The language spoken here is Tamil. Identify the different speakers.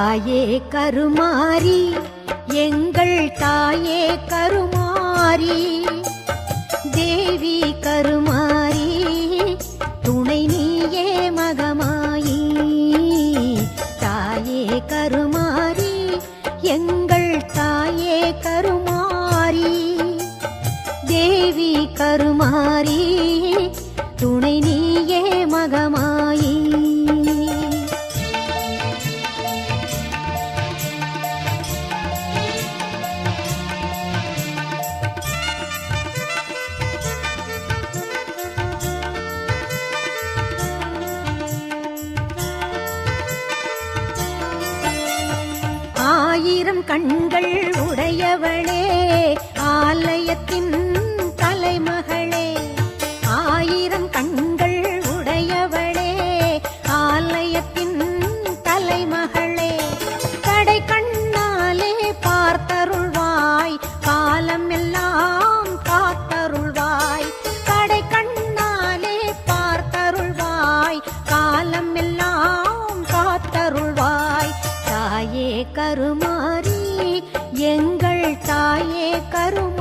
Speaker 1: தாயே கருமாரி, எங்கள் தாயே கருமாரி, தேவி கருமாரி, துணை நீயே மகமாயி. தாயே கருமாரி, எங்கள் தாயே கருமாரி, தேவி கருமாரி, துணை நீயே மகமாயி. ஆயிரம் கண்கள் உடையவளே, ஆலயத்தின் தலைமகளே. ஆயிரம் கண்கள் உடையவளே, ஆலயத்தின் தலைமகளே. கடை கண்ணாலே பார்த்தருள்வாய், காலம் எல்லாம் காத்தருள்வாய். கடை கண்ணாலே பார்த்தருள்வாய், காலம் எல்லாம் காத்தருள்வாய். தாயே கருமாரி, எங்கள் தாயே கருமாரி,